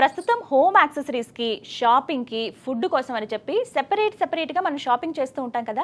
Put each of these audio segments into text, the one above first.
ప్రస్తుతం హోమ్ యాక్సెసరీస్కి, షాపింగ్కి, ఫుడ్ కోసం అని చెప్పి సెపరేట్గా మనం షాపింగ్ చేస్తూ ఉంటాం కదా.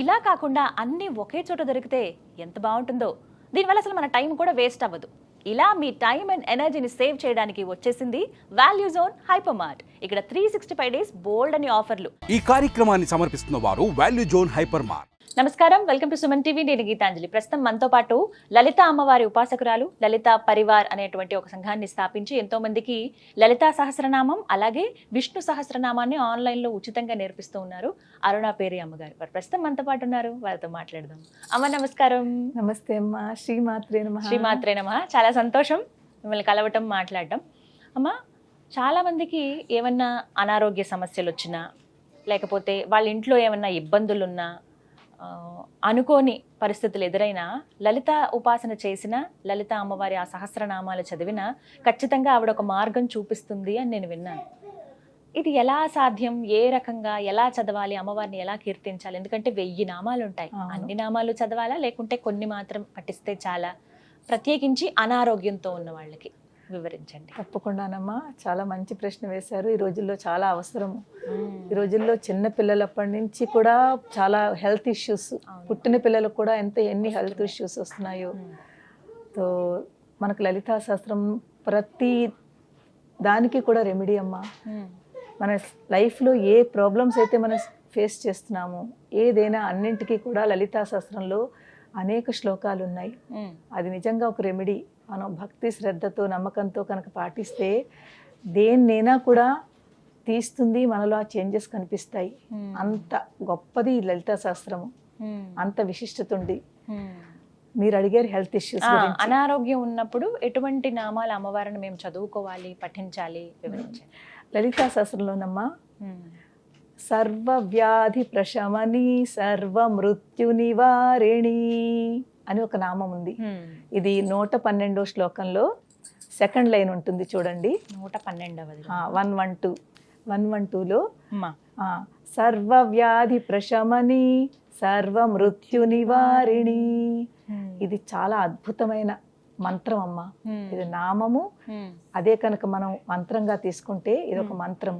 ఇలా కాకుండా అన్నీ ఒకే చోట దొరికితే ఎంత బాగుంటుందో. దీనివల్ల అసలు మన టైం కూడా వేస్ట్ అవ్వదు. ఇలా మీ టైం అండ్ ఎనర్జీని సేవ్ చేయడానికి వచ్చేసింది వాల్యూ జోన్ హైపర్ మార్ట్. ఇక్కడ 365 డేస్ బోల్డ్ అని ఆఫర్లు. ఈ కార్యక్రమాన్ని సమర్పిస్తున్న వారు వాల్యూ జోన్ హైపర్ మార్ట్. నమస్కారం, వెల్కమ్ టు సుమన్ టీవీ. నేను గీతాంజలి. ప్రస్తుతం మనతో పాటు లలిత అమ్మవారి ఉపాసకురాలు లలిత పరివార్ అనేటువంటి ఒక సంఘాన్ని స్థాపించి ఎంతో మందికి లలితా సహస్రనామం అలాగే విష్ణు సహస్రనామాన్ని ఆన్లైన్లో ఉచితంగా నేర్పిస్తూ ఉన్నారు అరుణ పేరి అమ్మగారు. వారు ప్రస్తుతం మనతో పాటు ఉన్నారు, వారితో మాట్లాడదాం. అమ్మ నమస్కారం. నమస్తే అమ్మ. శ్రీమాత్రే నమః. శ్రీమాత్రే నమః. చాలా సంతోషం మిమ్మల్ని కలవటం, మాట్లాడటం. అమ్మ, చాలా మందికి ఏమన్నా అనారోగ్య సమస్యలు వచ్చినా, లేకపోతే వాళ్ళ ఇంట్లో ఏమన్నా ఇబ్బందులున్నా, అనుకోని పరిస్థితులు ఎదురైనా లలిత ఉపాసన చేసిన, లలిత అమ్మవారి ఆ సహస్రనామాలు చదివినా ఖచ్చితంగా ఆవిడ ఒక మార్గం చూపిస్తుంది అని నేను విన్నాను. ఇది ఎలా సాధ్యం? ఏ రకంగా ఎలా చదవాలి? అమ్మవారిని ఎలా కీర్తించాలి? ఎందుకంటే 1000 నామాలు ఉంటాయి. అన్ని నామాలు చదవాలా, లేకుంటే కొన్ని మాత్రం పఠిస్తే చాలా? ప్రత్యేకించి అనారోగ్యంతో ఉన్న వాళ్ళకి వివరించండి. తప్పకుండానమ్మా, చాలా మంచి ప్రశ్న వేశారు. ఈ రోజుల్లో చాలా అవసరము. ఈ రోజుల్లో చిన్న పిల్లలప్పటి నుంచి కూడా చాలా హెల్త్ ఇష్యూస్, పుట్టిన పిల్లలకు కూడా ఎన్ని హెల్త్ ఇష్యూస్ వస్తున్నాయో. సో మనకు లలితా శాస్త్రం ప్రతి దానికి కూడా రెమెడీ అమ్మా. మన లైఫ్లో ఏ ప్రాబ్లమ్స్ అయితే మనం ఫేస్ చేస్తున్నామో, ఏదైనా అన్నింటికీ కూడా లలితా శాస్త్రంలో అనేక శ్లోకాలు ఉన్నాయి. అది నిజంగా ఒక రెమెడీ. మనం భక్తి, శ్రద్ధతో, నమ్మకంతో కనుక పాటిస్తే దేన్నైనా కూడా తీస్తుంది, మనలో ఆ చేంజెస్ కనిపిస్తాయి. అంత గొప్పది ఈ లలితా శాస్త్రము, అంత విశిష్టత ఉంది. మీరు అడిగారు హెల్త్ ఇష్యూస్. అనారోగ్యం ఉన్నప్పుడు ఎటువంటి నామాలు అమ్మవారిని మేము చదువుకోవాలి, పఠించాలి, వివరించండి. లలితా శాస్త్రంలోనమ్మా సర్వ వ్యాధి ప్రశమని, సర్వ మృత్యు నివారిణి అని ఒక నామం ఉంది. ఇది 112వ శ్లోకంలో సెకండ్ లైన్ ఉంటుంది చూడండి. 112వ 112లో సర్వ వ్యాధి ప్రశమని, సర్వ మృత్యు నివారిణి. ఇది చాలా అద్భుతమైన మంత్రం అమ్మ. ఇది నామము. అదే కనుక మనం మంత్రంగా తీసుకుంటే ఇది ఒక మంత్రం.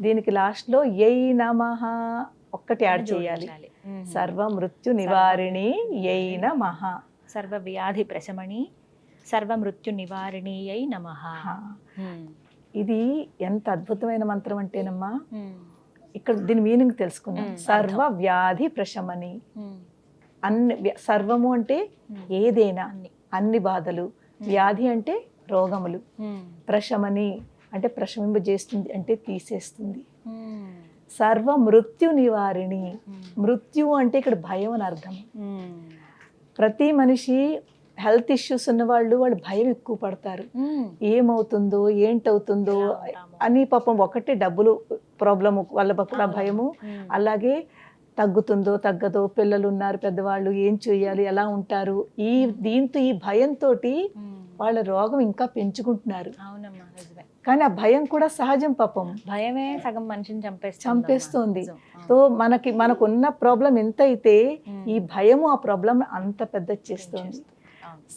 దీనికి లాస్ట్ లో యై నమః ఒక్కటి యాడ్ చేయాలి. సర్వ మృత్యు నివారిణి యై నమః. సర్వ వ్యాధి ప్రశమని, సర్వ మృత్యు నివారిణి యై నమః. ఇది ఎంత అద్భుతమైన మంత్రం అంటేనమ్మా, ఇక్కడ దీని మీనింగ్ తెలుసుకుందాం. సర్వ వ్యాధి ప్రశమని, అన్ని సర్వము అంటే ఏదైనా, అన్ని బాధలు. వ్యాధి అంటే రోగములు. ప్రశమని అంటే ప్రశమింపజేస్తుంది, అంటే తీసేస్తుంది. సర్వ మృత్యు నివారిణి. మృత్యు అంటే ఇక్కడ భయం అని అర్థం. ప్రతి మనిషి హెల్త్ ఇష్యూస్ ఉన్న వాళ్ళు భయం ఎక్కువ పడతారు. ఏమవుతుందో, ఏంటవుతుందో అని. పాపం ఒకటి డబ్బులు ప్రాబ్లము వల్ల కూడా భయము. అలాగే తగ్గుతుందో తగ్గదో, పిల్లలు ఉన్నారు, పెద్దవాళ్ళు ఏం చేయాలి, ఎలా ఉంటారు, దీంతో ఈ భయంతో వాళ్ళ రోగం ఇంకా పెంచుకుంటున్నారు. కానీ ఆ భయం కూడా సహజం. పాపం భయమే సగం మనిషిని చంపేస్తుంది. సో మనకున్న ప్రాబ్లం ఎంత అయితే ఈ భయము ఆ ప్రాబ్లం అంత పెద్ద చేస్తుంది.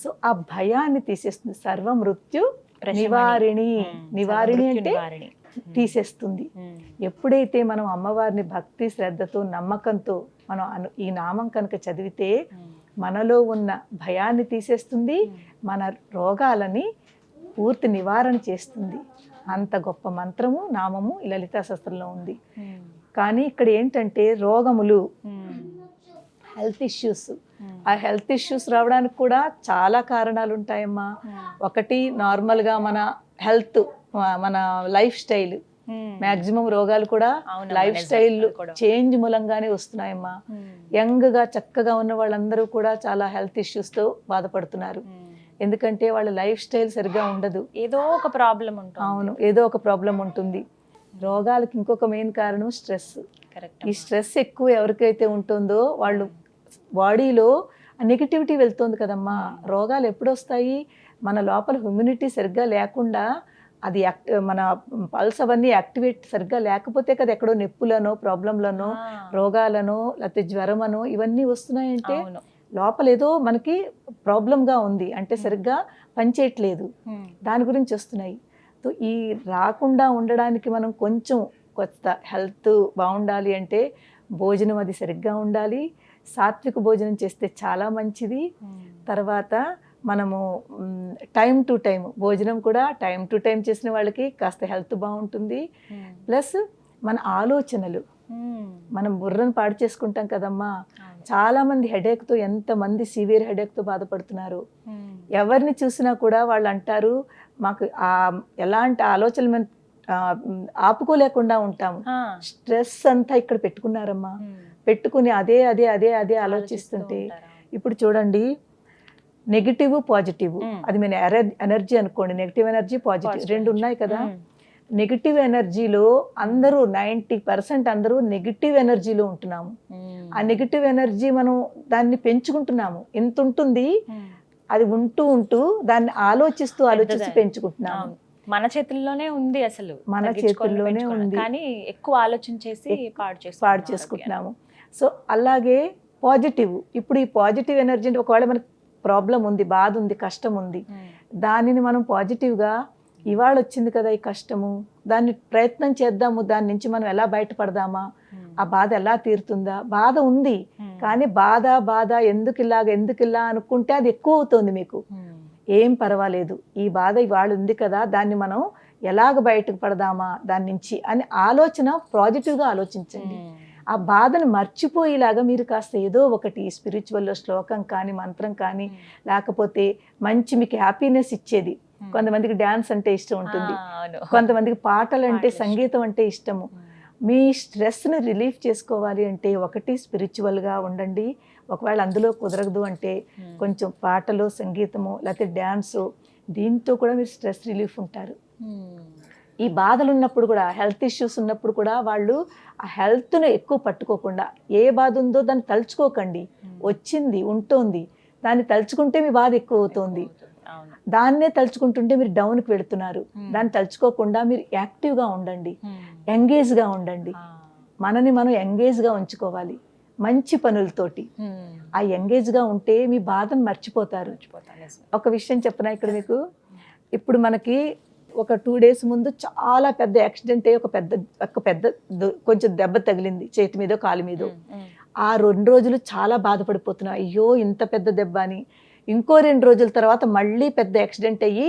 సో ఆ భయాన్ని తీసేస్తుంది. సర్వ మృత్యు నివారిణి. నివారిణి అంటే తీసేస్తుంది. ఎప్పుడైతే మనం అమ్మవారిని భక్తి, శ్రద్ధతో, నమ్మకంతో మనం ఈ నామం కనుక చదివితే మనలో ఉన్న భయాన్ని తీసేస్తుంది, మన రోగాలని పూర్తి నివారణ చేస్తుంది. అంత గొప్ప మంత్రము, నామము ఈ లలితా శాస్త్రంలో ఉంది. కానీ ఇక్కడ ఏంటంటే రోగములు, హెల్త్ ఇష్యూస్. ఆ హెల్త్ ఇష్యూస్ రావడానికి కూడా చాలా కారణాలు ఉంటాయమ్మా. ఒకటి నార్మల్గా మన హెల్త్, మన లైఫ్ స్టైల్. మ్యాక్సిమం రోగాలు కూడా లైఫ్ స్టైల్ చేంజ్ మూలంగానే వస్తున్నాయమ్మా. యంగ్గా చక్కగా ఉన్న వాళ్ళందరూ కూడా చాలా హెల్త్ ఇష్యూస్తో బాధపడుతున్నారు. ఎందుకంటే వాళ్ళ లైఫ్ స్టైల్ సరిగ్గా ఉండదు. ఏదో ఒక ప్రాబ్లం ఉంటుంది. అవును, ఏదో ఒక ప్రాబ్లం ఉంటుంది. రోగాలకి ఇంకొక మెయిన్ కారణం స్ట్రెస్. ఈ స్ట్రెస్ ఎక్కువ ఎవరికైతే ఉంటుందో వాళ్ళు బాడీలో నెగిటివిటీ వెళ్తుంది కదమ్మా. రోగాలు ఎప్పుడు వస్తాయి? మన లోపల ఇమ్యూనిటీ సరిగ్గా లేకుండా, అది మన పల్స్ అవన్నీ యాక్టివేట్ సరిగ్గా లేకపోతే కదా ఎక్కడో నొప్పులనో, ప్రాబ్లంలనో, రోగాలనో, లేకపోతే జ్వరమనో ఇవన్నీ వస్తున్నాయంటే లోపల ఏదో మనకి ప్రాబ్లంగా ఉంది, అంటే సరిగ్గా పనిచేయట్లేదు. దాని గురించి వస్తున్నాయి. సో ఈ రాకుండా ఉండడానికి మనం కొంచెం కొత్త హెల్త్ బాగుండాలి అంటే భోజనం అది సరిగ్గా ఉండాలి. సాత్విక భోజనం చేస్తే చాలా మంచిది. తర్వాత మనము టైం టు టైం భోజనం కూడా టైం టు టైం చేసిన వాళ్ళకి కాస్త హెల్త్ బాగుంటుంది. ప్లస్ మన ఆలోచనలు, మనం బుర్రను పాడు చేసుకుంటాం కదమ్మా. చాలా మంది హెడేక్తో, ఎంతమంది సివియర్ హెడేక్తో బాధపడుతున్నారు. ఎవరిని చూసినా కూడా వాళ్ళు అంటారు మాకు ఎలాంటి ఆలోచనలు మేము ఆపుకోలేకుండా ఉంటాము. స్ట్రెస్ అంతా ఇక్కడ పెట్టుకున్నారమ్మా. పెట్టుకుని అదే అదే అదే అదే ఆలోచిస్తుంటే ఇప్పుడు చూడండి, నెగిటివ్ పాజిటివ్, అది మన ఎనర్జీ అనుకోండి. నెగిటివ్ ఎనర్జీ పాజిటివ్ రెండు ఉన్నాయి కదా. నెగిటివ్ ఎనర్జీలో అందరూ 90% అందరూ నెగిటివ్ ఎనర్జీలో ఉంటున్నాము. ఆ నెగిటివ్ ఎనర్జీ మనం దాన్ని పెంచుకుంటున్నాము. ఎంత ఉంటుంది అది ఉంటూ ఉంటూ దాన్ని ఆలోచిస్తూ పెంచుకుంటున్నాము. మన చేతుల్లోనే ఉంది, అసలు మన చేతుల్లోనే ఉంది, కానీ ఎక్కువ ఆలోచించేసి పాడు చేసుకుంటున్నాము. సో అలాగే పాజిటివ్, ఇప్పుడు ఈ పాజిటివ్ ఎనర్జీ అంటే ఒకవేళ మనకి ప్రాబ్లం ఉంది, బాధ ఉంది, కష్టం ఉంది, దానిని మనం పాజిటివ్గా ఇవాళ వచ్చింది కదా ఈ కష్టము, దాన్ని ప్రయత్నం చేద్దాము, దాని నుంచి మనం ఎలా బయటపడదామా, ఆ బాధ ఎలా తీరుతుందా. బాధ ఉంది కానీ బాధ ఎందుకు ఇలా అనుకుంటే అది ఎక్కువ అవుతుంది మీకు. ఏం పర్వాలేదు, ఈ బాధ ఇవాళ ఉంది కదా, దాన్ని మనం ఎలాగ బయటకు పడదామా దాని నుంచి అని ఆలోచన పాజిటివ్గా ఆలోచించండి. ఆ బాధను మర్చిపోయేలాగా మీరు కాస్త ఏదో ఒకటి స్పిరిచువల్లో శ్లోకం కానీ మంత్రం కానీ, లేకపోతే మంచి మీకు హ్యాపీనెస్ ఇచ్చేది. కొంతమందికి డ్యాన్స్ అంటే ఇష్టం ఉంటుంది, కొంతమందికి పాటలు అంటే సంగీతం అంటే ఇష్టము. మీ స్ట్రెస్ని రిలీఫ్ చేసుకోవాలి అంటే ఒకటి స్పిరిచువల్గా ఉండండి. ఒకవేళ అందులో కుదరదు అంటే కొంచెం పాటలు, సంగీతము, లేకపోతే డ్యాన్సు, దీంతో కూడా మీరు స్ట్రెస్ రిలీఫ్ ఉంటారు. ఈ బాధలు ఉన్నప్పుడు కూడా, హెల్త్ ఇష్యూస్ ఉన్నప్పుడు కూడా వాళ్ళు ఆ హెల్త్ను ఎక్కువ పట్టుకోకుండా, ఏ బాధ ఉందో దాన్ని తలుచుకోకండి. వచ్చింది ఉంటోంది, దాన్ని తలుచుకుంటే మీ బాధ ఎక్కువ అవుతుంది. దాన్నే తలుచుకుంటుంటే మీరు డౌన్కి వెళుతున్నారు. దాన్ని తలుచుకోకుండా మీరు యాక్టివ్గా ఉండండి, ఎంగేజ్గా ఉండండి. మనని మనం ఎంగేజ్గా ఉంచుకోవాలి మంచి పనులతోటి. ఆ ఎంగేజ్గా ఉంటే మీ బాధను మర్చిపోతారు. ఒక విషయం చెప్పనా ఇక్కడ మీకు. ఇప్పుడు మనకి ఒక 2 days ముందు చాలా పెద్ద యాక్సిడెంట్ అయ్యి ఒక పెద్ద కొంచెం దెబ్బ తగిలింది చేతి మీదో కాలు మీదో. ఆ 2 రోజులు చాలా బాధపడిపోతున్నాం, అయ్యో ఇంత పెద్ద దెబ్బ అని. ఇంకో 2 రోజుల తర్వాత మళ్ళీ పెద్ద యాక్సిడెంట్ అయ్యి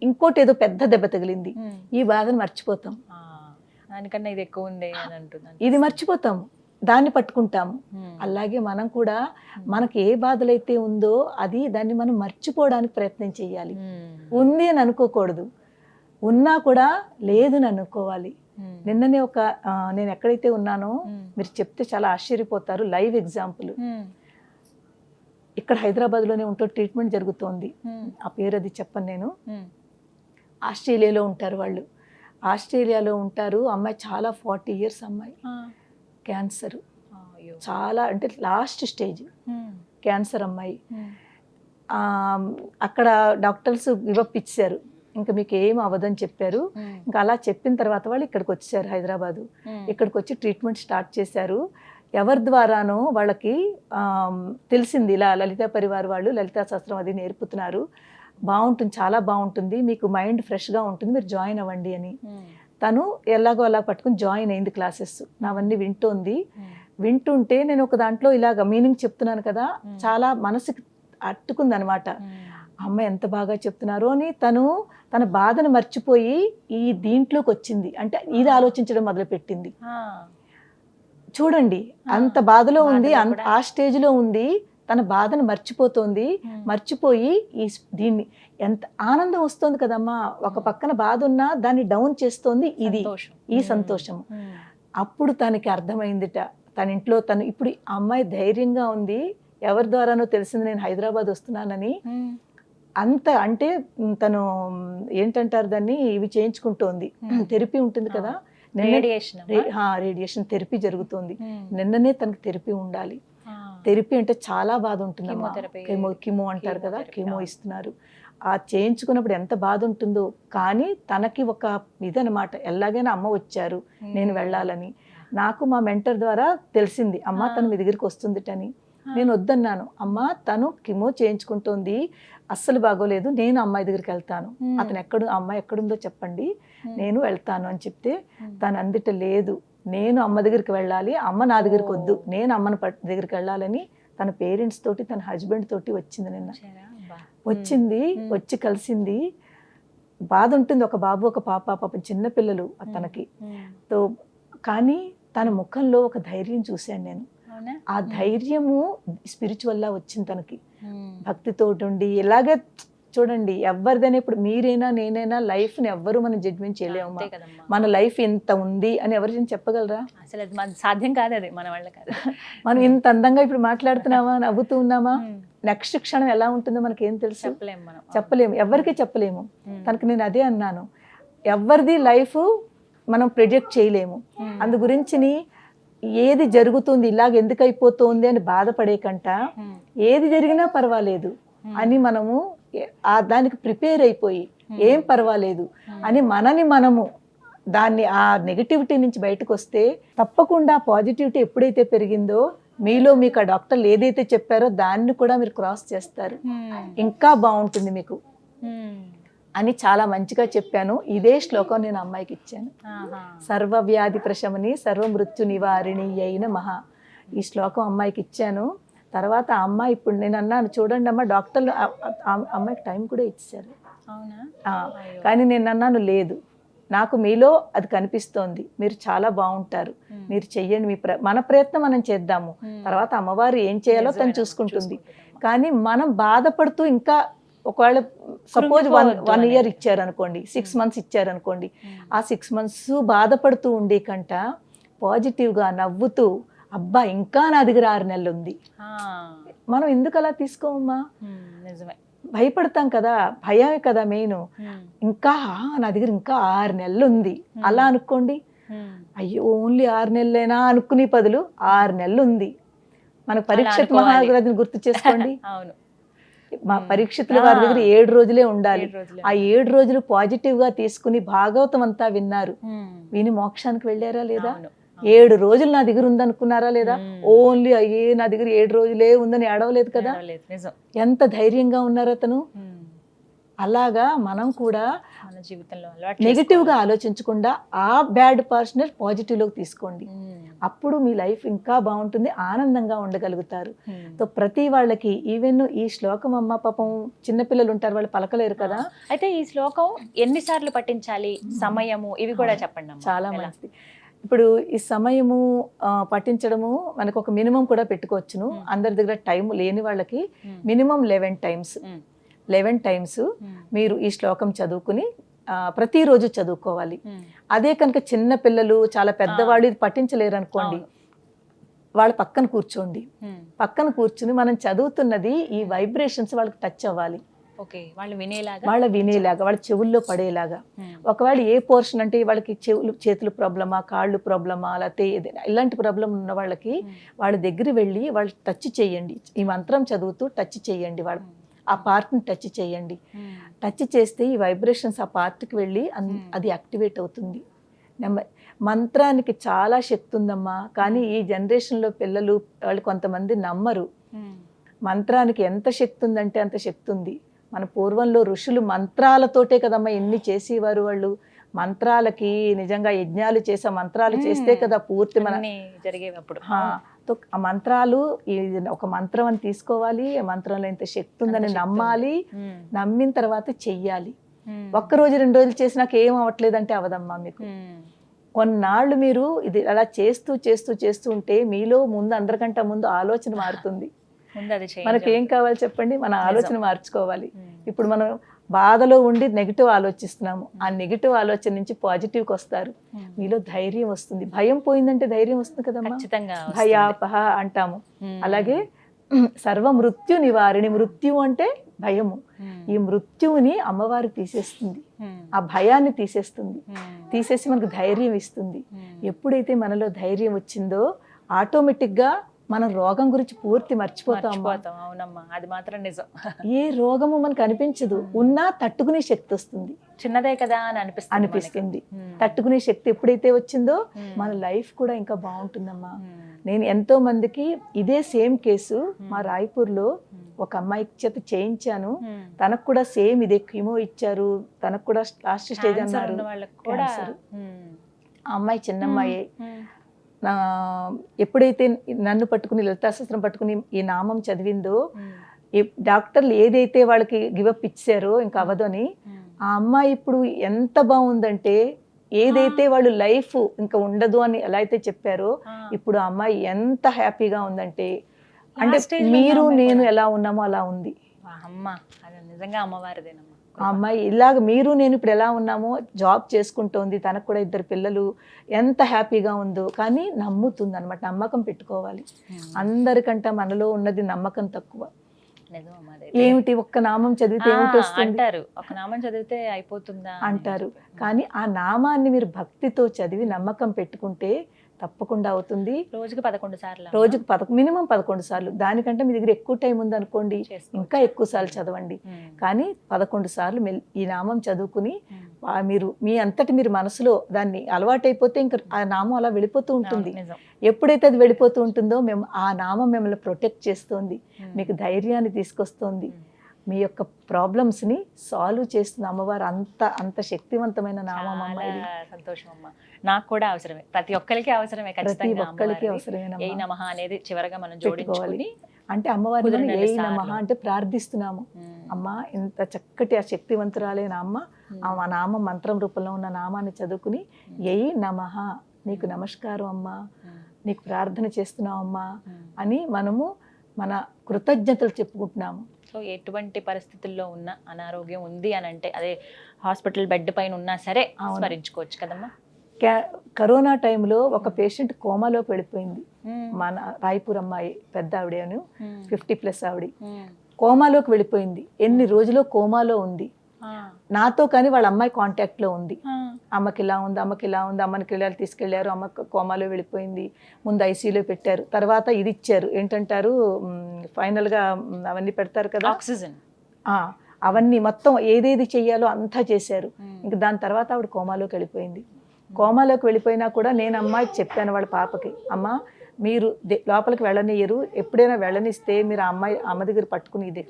ఇంకోటి ఏదో పెద్ద దెబ్బ తగిలింది. ఈ బాధను మర్చిపోతాం. దానికన్నా ఇది ఎక్కువ ఉంది అని అంటున్నాను. ఇది మర్చిపోతాము, దాన్ని పట్టుకుంటాము. అలాగే మనం కూడా మనకి ఏ బాధలైతే ఉందో దాన్ని మనం మర్చిపోవడానికి ప్రయత్నం చేయాలి. ఉంది అని అనుకోకూడదు, ఉన్నా కూడా లేదని అనుకోవాలి. నిన్ననే నేను ఎక్కడైతే ఉన్నానో మీరు చెప్తే చాలా ఆశ్చర్యపోతారు. లైవ్ ఎగ్జాంపుల్, ఇక్కడ హైదరాబాద్లోనే ఉంటూ ట్రీట్మెంట్ జరుగుతోంది. ఆ పేరు అది చెప్పను నేను. ఆస్ట్రేలియాలో ఉంటారు వాళ్ళు. ఆస్ట్రేలియాలో ఉంటారు. అమ్మాయి చాలా 40 years అమ్మాయి, క్యాన్సర్, చాలా అంటే లాస్ట్ స్టేజ్ క్యాన్సర్ అమ్మాయి. అక్కడ డాక్టర్స్ గివప్ ఇచ్చారు, ఇంకా మీకు ఏం అవ్వదని చెప్పారు. ఇంకా అలా చెప్పిన తర్వాత వాళ్ళు ఇక్కడికి వచ్చారు, హైదరాబాదు. ఇక్కడికి వచ్చి ట్రీట్మెంట్ స్టార్ట్ చేశారు. ఎవరి ద్వారానో వాళ్ళకి తెలిసింది, ఇలా లలితా పరివార్ వాళ్ళు లలితా శాస్త్రం అది నేర్పుతున్నారు, బాగుంటుంది, చాలా బాగుంటుంది, మీకు మైండ్ ఫ్రెష్గా ఉంటుంది, మీరు జాయిన్ అవ్వండి అని. తను ఎలాగో అలా పట్టుకుని జాయిన్ అయింది క్లాసెస్. నావన్నీ వింటుంటే నేను ఒక దాంట్లో ఇలాగ మీనింగ్ చెప్తున్నాను కదా, చాలా మనసుకి అట్టుకుంది అనమాట. అమ్మాయి ఎంత బాగా చెప్తున్నారు అని తన బాధను మర్చిపోయి ఈ దీంట్లోకి వచ్చింది. అంటే ఇది ఆలోచించడం మొదలుపెట్టింది. చూడండి, అంత బాధలో ఉంది, ఆ స్టేజ్లో ఉంది, తన బాధను మర్చిపోతోంది. మర్చిపోయి దీన్ని ఎంత ఆనందం వస్తుంది కదమ్మా. ఒక పక్కన బాధ ఉన్నా దాన్ని డౌన్ చేస్తోంది ఈ సంతోషం. అప్పుడు తనకి అర్థమైందిట, తన ఇంట్లో ఇప్పుడు ఆ అమ్మాయి ధైర్యంగా ఉంది. ఎవరి ద్వారానో తెలిసింది నేను హైదరాబాద్ వస్తున్నానని. అంత అంటే తను ఏంటంటారు దాన్ని, ఇవి చేయించుకుంటోంది, థెరపీ ఉంటుంది కదా, రేడియేషన్ థెరపీ జరుగుతుంది. నిన్ననే తనకి థెరపీ ఉండాలి. థెరపీ అంటే చాలా బాధ ఉంటుంది, కిమో అంటారు కదా, కిమో ఇస్తున్నారు. ఆ చేయించుకున్నప్పుడు ఎంత బాధ ఉంటుందో. కానీ తనకి ఒక ఇదనమాట, ఎలాగైనా అమ్మ వచ్చారు, నేను వెళ్ళాలని. నాకు మా మెంటర్ ద్వారా తెలిసింది, అమ్మ తను మీ దగ్గరికి వస్తుందిటని. నేను వద్దన్నాను, అమ్మ తను కిమో చేయించుకుంటోంది, అస్సలు బాగోలేదు, నేను అమ్మాయి దగ్గరికి వెళ్తాను, అతను ఆ అమ్మాయి ఎక్కడుందో చెప్పండి, నేను వెళ్తాను అని చెప్తే తను అందుట లేదు, నేను అమ్మ దగ్గరికి వెళ్ళాలి, అమ్మ నా దగ్గరికి వద్దు, నేను అమ్మని దగ్గరికి వెళ్ళాలని తన పేరెంట్స్ తోటి తన హస్బెండ్ తోటి వచ్చింది నిన్న. వచ్చింది, వచ్చి కలిసింది. బాధ ఉంటుంది, ఒక బాబు ఒక పాప చిన్న పిల్లలు తనకి. తో కానీ తన ముఖంలో ఒక ధైర్యం చూశాను నేను. ఆ ధైర్యము స్పిరిచువల్లా వచ్చింది తనకి, భక్తితో ఉండి. ఇలాగే చూడండి, ఎవరిదైనా ఇప్పుడు మీరైనా నేనైనా లైఫ్ని ఎవ్వరు మనం జడ్జ్మెంట్ చేయలేము. మన లైఫ్ ఇంత ఉంది అని ఎవరు చెప్పగలరా? అసలు అది మన సాధ్యం కాదు, అది మన వాళ్ళ కాదు. మనం ఇంత అందంగా ఇప్పుడు మాట్లాడుతున్నామా, నవ్వుతూ ఉన్నామా, నెక్స్ట్ క్షణం ఎలా ఉంటుందో మనకేం తెలుసు? చెప్పలేము, ఎవరికి చెప్పలేము. తనకి నేను అదే అన్నాను, ఎవరిది లైఫ్ మనం ప్రిడిక్ట్ చేయలేము. అందు గురించి ఏది జరుగుతుంది, ఇలాగ ఎందుకు అయిపోతుంది అని బాధపడే కంట ఏది జరిగినా పర్వాలేదు అని మనము దానికి ప్రిపేర్ అయిపోయి ఏం పర్వాలేదు అని మనము దాన్ని ఆ నెగటివిటీ నుంచి బయటకు వస్తే తప్పకుండా పాజిటివిటీ ఎప్పుడైతే పెరిగిందో మీలో మీకు ఆ డాక్టర్లు ఏదైతే చెప్పారో దాన్ని కూడా మీరు క్రాస్ చేస్తారు, ఇంకా బాగుంటుంది మీకు అని చాలా మంచిగా చెప్పాను. ఇదే శ్లోకం నేను అమ్మాయికి ఇచ్చాను. సర్వవ్యాధి ప్రశమని సర్వమృత్యు నివారిణి అయిన మహా, ఈ శ్లోకం అమ్మాయికి ఇచ్చాను. తర్వాత అమ్మాయి ఇప్పుడు నేను అన్నాను, చూడండి అమ్మ, డాక్టర్లు అమ్మాయికి టైం కూడా ఇచ్చారు. కానీ నేను అన్నాను, లేదు, నాకు మీలో అది కనిపిస్తోంది, మీరు చాలా బాగుంటారు, మీరు చెయ్యండి, మన ప్రయత్నం మనం చేద్దాము, తర్వాత అమ్మవారు ఏం చేయాలో తను చూసుకుంటుంది. కానీ మనం బాధపడుతూ ఇంకా ఒకవేళ సపోజ్ 1 year ఇచ్చారనుకోండి, 6 months ఇచ్చారనుకోండి, ఆ 6 months బాధపడుతూ ఉండే కంట పాజిటివ్గా నవ్వుతూ, అబ్బా ఇంకా నా దగ్గర 6 నెలలు ఉంది, మనం ఎందుకు అలా తీసుకోమమ్మా? భయపడతాం కదా, భయమే కదా మెయిన్. ఇంకా నా దగ్గర ఇంకా 6 నెలలు ఉంది అలా అనుకోండి. అయ్యో ఓన్లీ 6 నెలలేనా అనుకునే బదులు 6 నెలలు ఉంది. మన పరీక్షిత్ మహారాజుని గుర్తు చేసుకోండి. మా పరీక్షితుల వారి దగ్గర 7 రోజులే ఉండాలి. ఆ 7 రోజులు పాజిటివ్ గా తీసుకుని భాగవతం అంతా విన్నారు, విని మోక్షానికి వెళ్ళారా లేదా? 7 రోజులు నా దగ్గర ఉందనుకున్నారా లేదా? ఓన్లీ అయ్యే నా దగ్గర 7 రోజులే ఉందని ఏడవలేదు కదా. ఎంత ధైర్యంగా ఉన్నారు అతను. అలాగా మనం కూడా మన జీవితంలో నెగిటివ్ గా ఆలోచించకుండా ఆ బ్యాడ్ పర్సన్ పాజిటివ్ లోకి తీసుకోండి, అప్పుడు మీ లైఫ్ ఇంకా బాగుంటుంది, ఆనందంగా ఉండగలుగుతారు. సో ప్రతి వాళ్ళకి ఈవెన్ ఈ శ్లోకం అమ్మ పాపం చిన్నపిల్లలు ఉంటారు, వాళ్ళు పలకలేరు కదా. అయితే ఈ శ్లోకం ఎన్నిసార్లు పఠించాలి, సమయము, ఇవి కూడా చెప్పండి. చాలా మంచిది. ఇప్పుడు ఈ సమయము పఠించడము మనకు ఒక మినిమం కూడా పెట్టుకోవచ్చును. అందరి దగ్గర టైం లేని వాళ్ళకి మినిమం 11 times మీరు ఈ శ్లోకం చదువుకుని ప్రతిరోజు చదువుకోవాలి. అదే కనుక చిన్న పిల్లలు చాలా పెద్దవాళ్ళు ఇది పఠించలేరు అనుకోండి, వాళ్ళ పక్కన కూర్చుని మనం చదువుతున్నది ఈ వైబ్రేషన్స్ వాళ్ళకి టచ్ అవ్వాలి, వాళ్ళ వినేలాగా, వాళ్ళ చెవుల్లో పడేలాగా. ఒకవేళ ఏ పోర్షన్ అంటే వాళ్ళకి చేతులు ప్రాబ్లమా, కాళ్ళు ప్రాబ్లమా, లేకపోతే ఇలాంటి ప్రాబ్లం ఉన్న వాళ్ళకి వాళ్ళ దగ్గర వెళ్ళి వాళ్ళు టచ్ చేయండి, ఈ మంత్రం చదువుతూ టచ్ చేయండి, వాళ్ళ ఆ పార్ట్ని టచ్ చేయండి. టచ్ చేస్తే ఈ వైబ్రేషన్స్ ఆ పార్ట్కి వెళ్ళి అది యాక్టివేట్ అవుతుంది. మంత్రానికి చాలా శక్తి ఉందమ్మా, కానీ ఈ జనరేషన్లో పిల్లలు వాళ్ళు కొంతమంది నమ్మరు. మంత్రానికి ఎంత శక్తి ఉందంటే అంత శక్తి ఉంది. మన పూర్వంలో ఋషులు మంత్రాలతోటే కదమ్మా ఎన్ని చేసేవారు. వాళ్ళు మంత్రాలకి నిజంగా యజ్ఞాలు చేసే మంత్రాలు చేస్తే కదా పూర్తి మన జరిగేటప్పుడు. ఆ మంత్రాలు ఒక మంత్రం అని తీసుకోవాలి, ఆ మంత్రంలో ఇంత శక్తి ఉందని నమ్మాలి, నమ్మిన తర్వాత చెయ్యాలి. 1 రోజు 2 రోజులు చేసినాక ఏం అవ్వట్లేదు అంటే అవదమ్మా మీకు. కొన్నాళ్ళు మీరు ఇది అలా చేస్తూ ఉంటే మీలో ముందు అందరికంటే ముందు ఆలోచన మారుతుంది. మనకి ఏం కావాలి చెప్పండి, మన ఆలోచన మార్చుకోవాలి. ఇప్పుడు మనం బాధలో ఉండి నెగిటివ్ ఆలోచిస్తున్నాము, ఆ నెగిటివ్ ఆలోచన నుంచి పాజిటివ్కి వస్తారు, మీలో ధైర్యం వస్తుంది. భయం పోయిందంటే ధైర్యం వస్తుంది కదమ్మా, భయాపహ అంటాము. అలాగే సర్వ మృత్యు నివారిణి, మృత్యు అంటే భయము, ఈ మృత్యువుని అమ్మవారు తీసేస్తుంది, ఆ భయాన్ని తీసేసి మనకు ధైర్యం ఇస్తుంది. ఎప్పుడైతే మనలో ధైర్యం వచ్చిందో ఆటోమేటిక్గా మనం రోగం గురించి పూర్తి మర్చిపోతాం. అవునమ్మా, అది మాత్రం నిజం. ఏ రోగము మనకు అనిపించదు, ఉన్నా తట్టుకునే శక్తి వస్తుంది. చిన్నదే కదా అని అనిపిస్తుంది. తట్టుకునే శక్తి ఎప్పుడైతే వచ్చిందో మన లైఫ్ కూడా ఇంకా బాగుంటుందమ్మా. నేను ఎంతో మందికి ఇదే సేమ్ కేసు మా రాయ్పూర్లో ఒక అమ్మాయి చేత చేయించాను, తనకు కూడా సేమ్ ఇదే కీమో ఇచ్చారు, తనకు కూడా లాస్ట్ స్టేజ్ అన్నారు. Cancer. ఆ అమ్మాయి చిన్న అమ్మాయి. ఎప్పుడైతే నన్ను పట్టుకుని లలితా శాస్త్రం పట్టుకుని ఈ నామం చదివిందో, ఈ డాక్టర్లు ఏదైతే వాళ్ళకి గివప్ ఇచ్చారో ఇంకా అవ్వదని, ఆ అమ్మాయి ఇప్పుడు ఎంత బాగుందంటే, ఏదైతే వాళ్ళు లైఫ్ ఇంకా ఉండదు అని ఎలా అయితే చెప్పారో ఇప్పుడు ఆ అమ్మాయి ఎంత హ్యాపీగా ఉందంటే, అంటే మీరు నేను ఎలా ఉన్నామో అలా ఉంది అమ్మ. అది నిజంగా అమ్మవారిదేనమ్మా. ఆ అమ్మాయి ఇలాగ మీరు నేను ఇప్పుడు ఎలా ఉన్నామో జాబ్ చేసుకుంటోంది, తనకు కూడా 2 పిల్లలు, ఎంత హ్యాపీగా ఉందో. కానీ నమ్ముతుంది అనమాట, నమ్మకం పెట్టుకోవాలి. అందరికంటే మనలో ఉన్నది నమ్మకం తక్కువ. ఏమిటి ఒక్క నామం చదివితే ఏమిటి వస్తుంది అంటారు, ఒక నామం చదివితే అయిపోతుందా అంటారు. కానీ ఆ నామాన్ని మీరు భక్తితో చదివి నమ్మకం పెట్టుకుంటే తప్పకుండా అవుతుంది. రోజుకి 11 సార్లు, రోజుకి మినిమం 11 సార్లు. దానికంటే మీ దగ్గర ఎక్కువ టైం ఉంది అనుకోండి, ఇంకా ఎక్కువ సార్లు చదవండి. కానీ 11 సార్లు ఈ నామం చదువుకుని మీరు మీ అంతటి మీరు మనసులో దాన్ని అలవాటైపోతే ఇంకా ఆ నామం అలా వెళ్ళిపోతూ ఉంటుంది. ఎప్పుడైతే అది వెళ్ళిపోతూ ఉంటుందో ఆ నామం మిమ్మల్ని ప్రొటెక్ట్ చేస్తుంది, మీకు ధైర్యాన్ని తీసుకొస్తుంది, మీ యొక్క ప్రాబ్లమ్స్ ని సాల్వ్ చేస్తుంది అమ్మవారు. అంత శక్తివంతమైన నామం అమ్మ. సంతోషం అమ్మ, నాకు కూడా అవసరమే, ప్రతి ఒక్కరికి అవసరమే, ప్రతి ఒక్కరికి అవసరమే. ఏ నమః అనేది చివరగా మనం జోడించుకోవాలి. అంటే అమ్మవారిని ఏ నమః అంటే ప్రార్థిస్తున్నాము. అమ్మ ఇంత చక్కటి ఆ శక్తివంతురాలైన అమ్మ, ఆ నామం మంత్రం రూపంలో ఉన్న నామాన్ని చదువుకుని ఏ నమః, నీకు నమస్కారం అమ్మా, నీకు ప్రార్థన చేస్తున్నాం అమ్మా అని మనము మన కృతజ్ఞతలు చెప్పుకుంటున్నాము. సో ఎటువంటి పరిస్థితుల్లో ఉన్న అనారోగ్యం ఉంది అని అంటే, అదే హాస్పిటల్ బెడ్ పైన ఉన్నా సరే స్మరించుకోవచ్చు కదమ్మా. కరోనా టైంలో ఒక పేషెంట్ కోమాలోకి వెళ్ళిపోయింది, మన రాయపూర్ అమ్మాయి, పెద్ద ఆవిడను 50+ ఆవిడ కోమాలోకి వెళ్ళిపోయింది. ఎన్ని రోజులు కోమాలో ఉంది. నాతో కానీ వాళ్ళ అమ్మాయి కాంటాక్ట్ లో ఉంది. అమ్మకి ఇలా ఉంది, అమ్మకి ఇలా ఉంది, అమ్మకి ఇలా తీసుకెళ్లారు, అమ్మ కోమాలో వెళ్ళిపోయింది. ముందు ఐసీయూలో పెట్టారు, తర్వాత ఇది ఇచ్చారు, ఏంటంటారు ఫైనల్ గా అవన్నీ పెడతారు కదా, ఆక్సిజన్. అవన్నీ మొత్తం ఏదేది చెయ్యాలో అంతా చేశారు. ఇంకా దాని తర్వాత ఆవిడ కోమాలోకి వెళ్ళిపోయింది. కోమాలోకి వెళ్ళిపోయినా కూడా నేను అమ్మాయికి చెప్పాను, వాళ్ళ పాపకి, అమ్మ మీరు లోపలికి వెళ్ళనియరు, ఎప్పుడైనా వెళ్ళనిస్తే మీరు అమ్మ దగ్గర పట్టుకుని ఇదే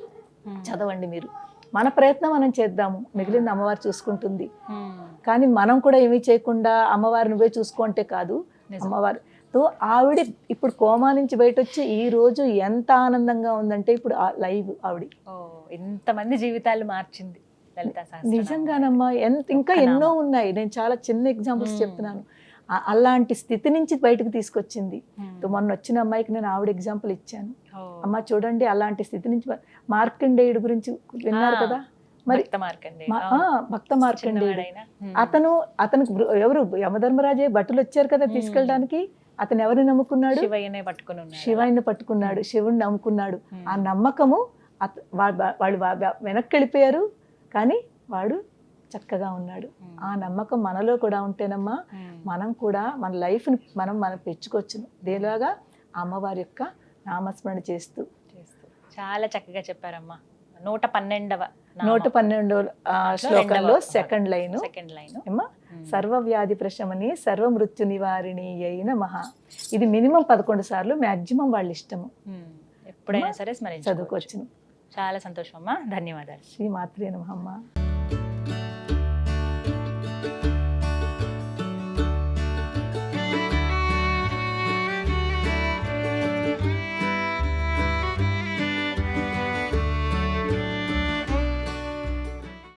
చదవండి, మీరు మన ప్రయత్నం మనం చేద్దాము, మిగిలింది అమ్మవారు చూసుకుంటుంది. కానీ మనం కూడా ఏమీ చేయకుండా అమ్మవారు నువ్వే చూసుకుంటే కాదు. అమ్మవారితో ఆవిడ ఇప్పుడు కోమా నుంచి బయట వచ్చి ఈ రోజు ఎంత ఆనందంగా ఉందంటే, ఇప్పుడు లైవ్ ఆవిడ ఎంతమంది జీవితాలు మార్చింది లలితా సహస్రనామం. నిజంగానమ్మా, ఇంకా ఎన్నో ఉన్నాయి. నేను చాలా చిన్న ఎగ్జాంపుల్స్ చెప్తున్నాను. అలాంటి స్థితి నుంచి బయటకు తీసుకొచ్చింది. మొన్న వచ్చిన అమ్మాయికి నేను ఆవిడ ఎగ్జాంపుల్ ఇచ్చాను. అమ్మ చూడండి, అలాంటి స్థితి నుంచి. మార్కండేయుడు గురించి విన్నారు కదా మరి, భక్త మార్కండేయుడు. అతనికి ఎవరు యమధర్మరాజే భటులు వచ్చారు కదా తీసుకెళ్ళడానికి. అతను ఎవరిని నమ్ముకున్నాడు? శివయ్యని పట్టుకున్నాడు, శివుని నమ్ముకున్నాడు. ఆ నమ్మకము వాళ్ళు వెనక్కి వెళ్ళిపోయారు, కానీ వాడు చక్కగా ఉన్నాడు. ఆ నమ్మకం మనలో కూడా ఉంటేనమ్మా మనం కూడా మన లైఫ్ని మనం పెంచుకోవచ్చును. దేలాగా అమ్మవారి యొక్క నామస్మరణ చేస్తూ. చాలా చక్కగా చెప్పారమ్మా. 112వ శ్లోకంలో సెకండ్ లైన్ ఏమా, సర్వవ్యాధి ప్రశమని సర్వమృత్యు నివారిణి అయిన మహా. ఇది మినిమం 11 సార్లు, మాక్సిమం వాళ్ళ ఇష్టము, ఎప్పుడైనా సరే చదువుకోవచ్చు. చదువుకోవచ్చును. చాలా సంతోషం అమ్మా, ధన్యవాదాలు. శ్రీ మాత్రే నమః అమ్మా.